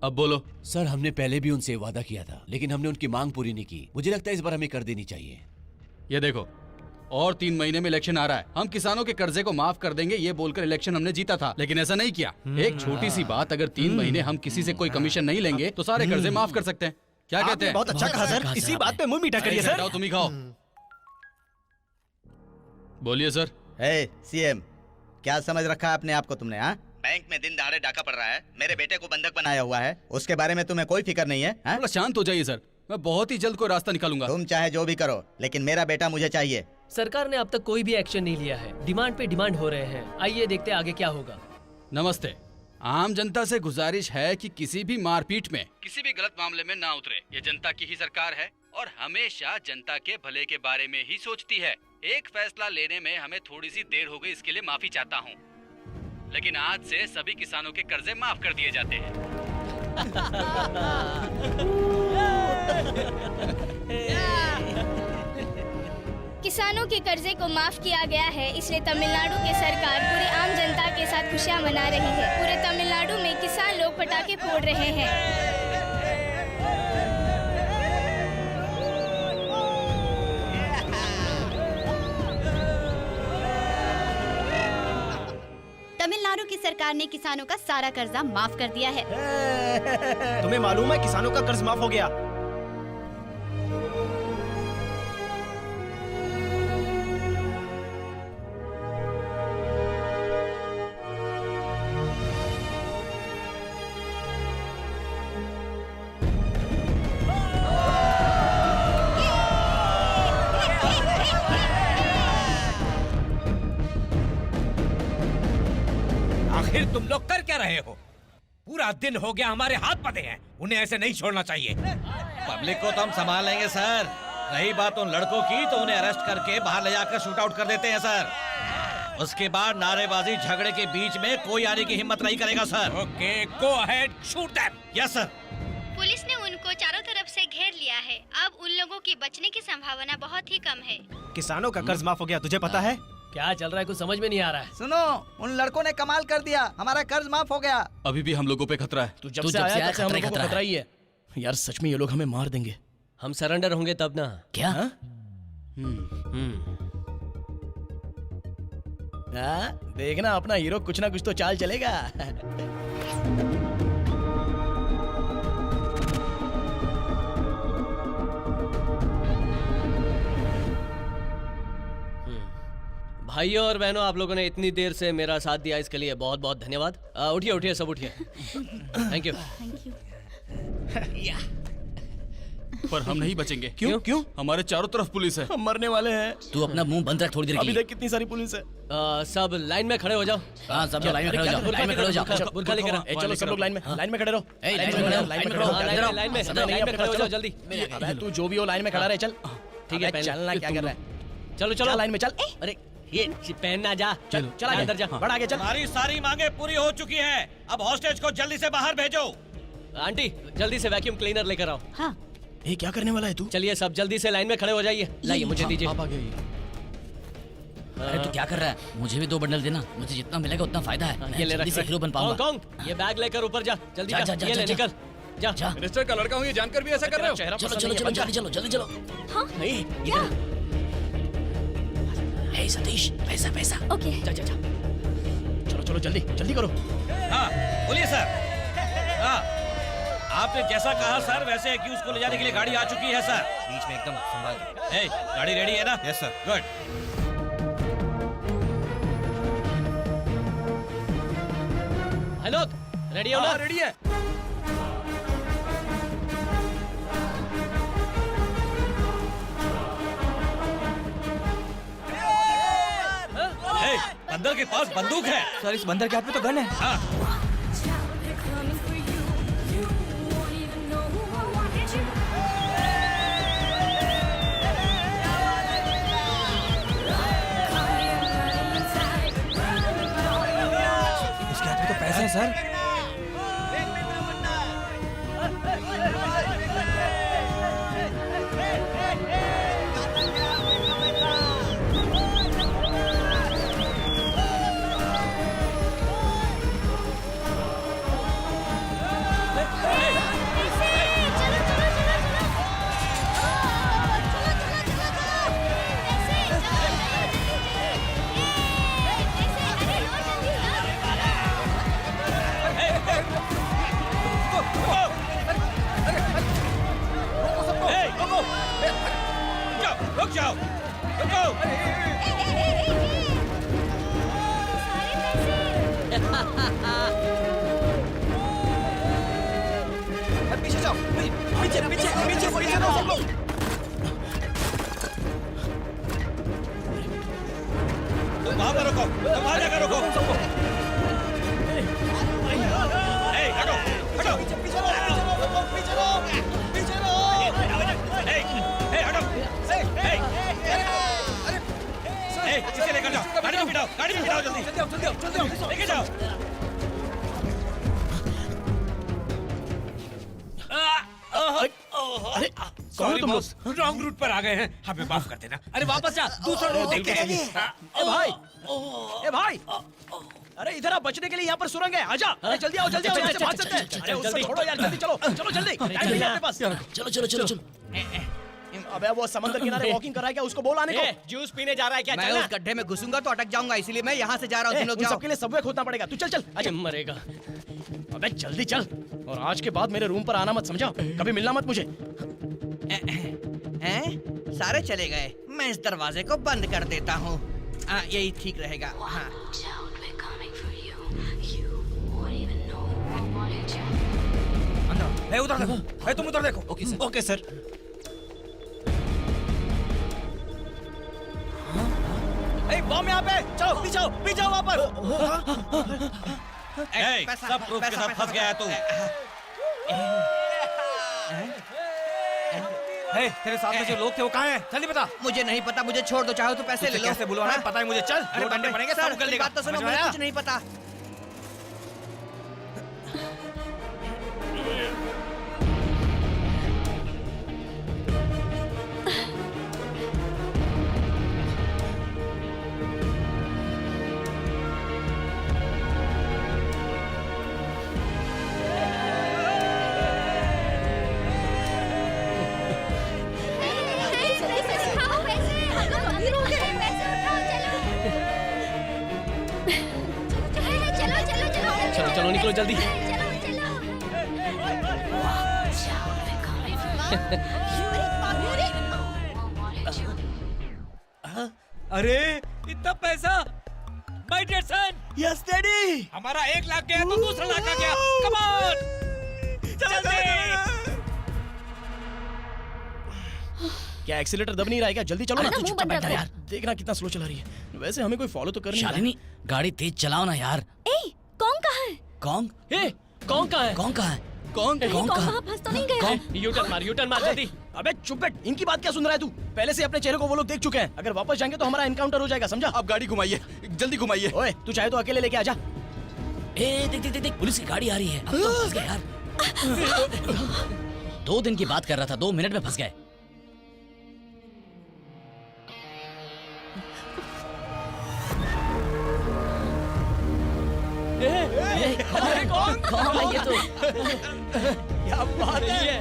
अब बोलो। सर हमने पहले भी उनसे वादा किया था, लेकिन हमने उनकी मांग पूरी नहीं की। मुझे लगता है इस बार हमें कर देनी चाहिए। ये देखो, और 3 महीने में इलेक्शन आ रहा है। हम किसानों के कर्जे को माफ कर देंगे ये बोलकर इलेक्शन हमने जीता था, लेकिन ऐसा नहीं किया। एक छोटी सी बात, अगर 3 महीने हम किसी से कोई कमीशन नहीं लेंगे तो सारे कर्जे माफ कर सकते हैं। क्या कहते हैं? बहुत अच्छा कहा सर। इसी बात पे मुंह मीठा करिए सर। तुम ही खाओ। बोलिए सर। सीएम, क्या समझ रखा है अपने आप को तुमने? हाँ, बैंक में दिन दहाड़े डाका पड़ रहा है, मेरे बेटे को बंधक बनाया हुआ है, उसके बारे में तुम्हें कोई फिक्र नहीं है? थोड़ा शांत हो जाइए सर। मैं बहुत ही जल्द कोई रास्ता निकालूंगा। तुम चाहे जो भी करो, लेकिन मेरा बेटा मुझे चाहिए। सरकार ने अब तक कोई भी एक्शन नहीं लिया है। डिमांड पे डिमांड हो रहे हैं। आइए देखते आगे क्या होगा। नमस्ते। आम जनता से गुजारिश है कि किसी भी मारपीट में, किसी भी गलत मामले में ना उतरे। ये जनता की ही सरकार है और हमेशा जनता के भले के बारे में ही सोचती है। एक फैसला लेने में हमें थोड़ी सी देर हो गई, इसके लिए माफी चाहता हूँ, लेकिन आज से सभी किसानों के कर्जे माफ कर दिए जाते हैं। किसानों के कर्जे को माफ किया गया है, इसलिए तमिलनाडु की सरकार पूरी आम जनता के साथ खुशियां मना रही है। पूरे तमिलनाडु में किसान लोग पटाखे फोड़ रहे हैं। तमिलनाडु की सरकार ने किसानों का सारा कर्जा माफ कर दिया है। तुम्हें मालूम है किसानों का कर्ज माफ हो गया। आखिर तुम लोग कर क्या रहे हो? पूरा दिन हो गया हमारे हाथ बंधे हैं। उन्हें ऐसे नहीं छोड़ना चाहिए। पब्लिक को तो हम संभाल लेंगे सर। रही बात उन लड़कों की, तो उन्हें अरेस्ट करके बाहर ले जाकर शूट आउट कर देते हैं सर। उसके बाद नारेबाजी झगड़े के बीच में कोई आने की हिम्मत नहीं करेगा sir. Okay, go ahead, shoot them. Yes sir. Police ने उनको चारों तरफ से घेर लिया है। अब उन लोगों की बचने की संभावना बहुत ही कम है। किसानों का कर्ज माफ हो गया, तुझे पता है? क्या चल रहा है, कुछ समझ में नहीं आ रहा है। सुनो, उन लड़कों ने कमाल कर दिया, हमारा कर्ज माफ हो गया। अभी भी हम लोगों पे खतरा है। तू जब से आया तब से हम लोगों को खतरा ही है। यार सच में ये लोग हमें मार देंगे। हम सरेंडर होंगे तब ना। क्या? देखना अपना हीरो कुछ ना कुछ तो चाल चलेगा। भाइयों और बहनों, आप लोगों ने इतनी देर से मेरा साथ दिया, इसके लिए बहुत बहुत धन्यवाद। उठिए उठिए, सब उठिए। Thank you. पर हम नहीं बचेंगे। क्यों? क्यों? हमारे चारों तरफ पुलिस है। हम मरने वाले हैं। तू अपना मुंह बंद रख थोड़ी देर के अभी लिए। देख कितनी सारी पुलिस है। सब लाइन में खड़े हो जाओ। हाँ, सब लोग लाइन में खड़े हो जाओ। लाइन में खड़े हो जाओ। बुरखा लेकर आओ। ए, चलो सब लोग लाइन में खड़े रहो। लाइन में खड़े हो, लाइन में खड़े हो। लाइन में खड़े हो जाओ जल्दी। अबे तू जो भी हो लाइन में खड़ा रहे, चल। ठीक है, चलना क्या कर रहा है? चलो चलो लाइन में चल। अरे ये पहनना जा। चल चल आगे, अंदर जा। बढ़ आगे चल। हमारी सारी मांगे पूरी हो चुकी है। अब हॉस्टेज को जल्दी से बाहर भेजो। आंटी जल्दी से वैक्यूम क्लीनर लेकर आओ। हाँ। ये क्या करने वाला है तू? चलिए सब जल्दी से लाइन में खड़े हो जाइए। लाइए मुझे दीजिए। अरे तू क्या कर रहा है? मुझे भी 2 बंडल देना। मुझे जितना मिलेगा उतना फायदा है। ये ले जल्दी से हीरो बन पाऊंगा। हांगकांग, ये बैग लेकर ऊपर जा। जल्दी जा, जा। जा, ये जा, ले जा। निकल जा। जा। मिनिस्टर का लड़का हूँ, ये जानकर भी ऐसा कर रहे हो? चलो चलो चलो चलो, जल्दी चलो, जल्दी चलो। हाँ? नहीं, इधर। हे सतीश, पैसा पैसा। ओके। जा जा जा। चलो चलो जल्दी जल्दी करो। हाँ बोलिए सर। हाँ, आपने जैसा कहा सर, वैसे एक्यूज को ले जाने के लिए गाड़ी आ चुकी है सर। बीच में एकदम संभाल। ए, गाड़ी रेडी है ना? Yes sir. Good. Hello, ready हो ना? रेडी है। ए, बंदर के पास बंदूक है। सर, इस बंदर के हाथ में तो गन है। हाँ। उसके हाथ में तो पैसे हैं सर। रुक जाओ, रुको। पीछे जाओ पीछे पीछे पीछे पीछे दो सब लोग। वहां पर रुको, वहां जाकर रुको सबको। हटो हटो पीछे रहो पीछे रहो पीछे रहो। इसे लेकर जाओ, गाड़ी में बिठाओ जल्दी लेके जाओ। अरे कौन हो तुम लोग? रॉन्ग रूट पर आ गए हैं, हमें माफ कर देना। अरे वापस जा, दूसरा रूट देखते हैं। ए भाई अरे इधर आ, बचने के लिए यहाँ पर सुरंग है, आजा। अरे जल्दी आओ जल्दी आओ, यहाँ से भाग सकते हैं। अरे उससे छोड़ो यार, जल्दी चलो चलो जल्दी, टाइम नहीं है अपने पास। चलो चलो चलो चलो। अबे वो समंदर किनारे वॉकिंग कर रहा है क्या? उसको बोल आने को। जूस पीने जा रहा है क्या? मैं उस गड्ढे में घुसूंगा तो अटक जाऊंगा, इसीलिए मैं यहाँ से जा रहा हूँ। तुम लोग जाओ। सबके लिए सबवे खोदना पड़ेगा। तू चल चल आजा। मरेगा। अबे जल्दी चल, और आज के बाद मेरे रूम पर आना मत, समझा? कभी मिलना मत मुझे। हैं? सारे चले गए, मैं इस दरवाजे को बंद कर देता हूँ। यही ठीक रहेगा। हाँ। उधर देखो, तुम उधर देखो। Okay sir. बॉम्ब यहाँ पे, चलो पीछे वहाँ पर। सब प्रूफ के साथ फंस गया है तू। तेरे साथ में जो लोग थे वो कहाँ हैं? जल्दी बता। मुझे नहीं पता, मुझे छोड़ दो, चाहो तो पैसे ले लो। कैसे बुलवाना है? पता है मुझे। चल, अरे डंडे पड़ेंगे, सर, सब कर लेगा। बात तो सुनो, मुझे कुछ नहीं पता। चलो चलो निकलो जल्दी। अरे इतना पैसा, my dear son. Yes daddy. हमारा 1 लाख गया तो दूसरा लाख आ गया। कम ऑन, क्या एक्सीलेटर दब नहीं रहा है क्या? जल्दी चलो ना। तू चुपचाप बैठ जा यार। देखना कितना स्लो चला रही है। वैसे हमें कोई फॉलो तो कर नहीं रहा है। शालिनी गाड़ी तेज चलाओ ना यार। ए, कौन कहाँ है? कौन? ए, कौन कहाँ है? कौन कहाँ है? कौन कौन कहाँ? वहाँ फंस तो नहीं गया? यूटर्न मार जल्दी। अबे चुप बैठ, इनकी बात क्या सुन रहा है तू? पहले से अपने चेहरे को वो लोग देख चुके हैं। अगर वापस जाएंगे तो हमारा एनकाउंटर हो जाएगा, समझा? आप गाड़ी घुमाइए, जल्दी घुमाइए। ओए तू चाहे तो अकेले लेके आजा। ए देख देख देख, पुलिस की गाड़ी आ रही है। अब तो फंस गए यार। 2 दिन की बात कर रहा था, 2 मिनट में फंस गए। कौन है ये तो? क्या बात है?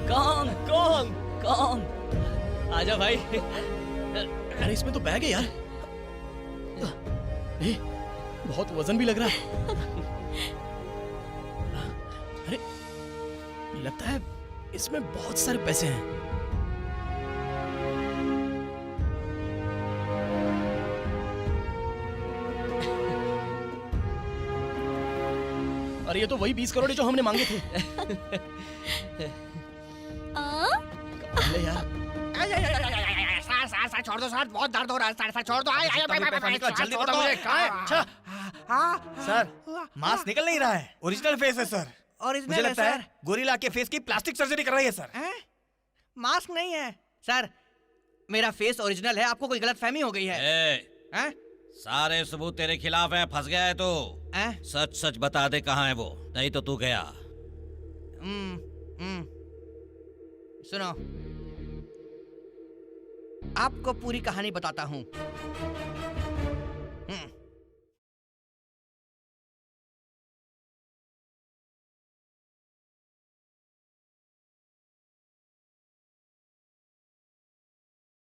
कौन? आजा भाई। अरे इसमें तो बैग है यार। बहुत वजन भी लग रहा है। अरे लगता है इसमें बहुत सारे पैसे हैं। अरे ये तो वही 20 करोड़ जो हमने मांगे थे। ले यार। सर छोड़ दो सर, बहुत दर्द हो रहा है सर, छोड़ दो। जल्दी बता मुझे कहाँ है? अच्छा सर, मास्क निकल नहीं रहा है। ओरिजिनल फेस है सर। ओरिजिनल मुझे है लगता है सर। गोरिल्ला के फेस की प्लास्टिक सर्जरी कर रही है सर। मास्क नहीं है सर, मेरा फेस ओरिजिनल है। आपको कोई गलतफहमी हो गई है। हैं? सारे सबूत तेरे खिलाफ हैं, फंस गया है तू। सच सच बता दे कहाँ है वो, नहीं तो तू गया। सुनो, आपको पूरी कहानी बताता हूँ।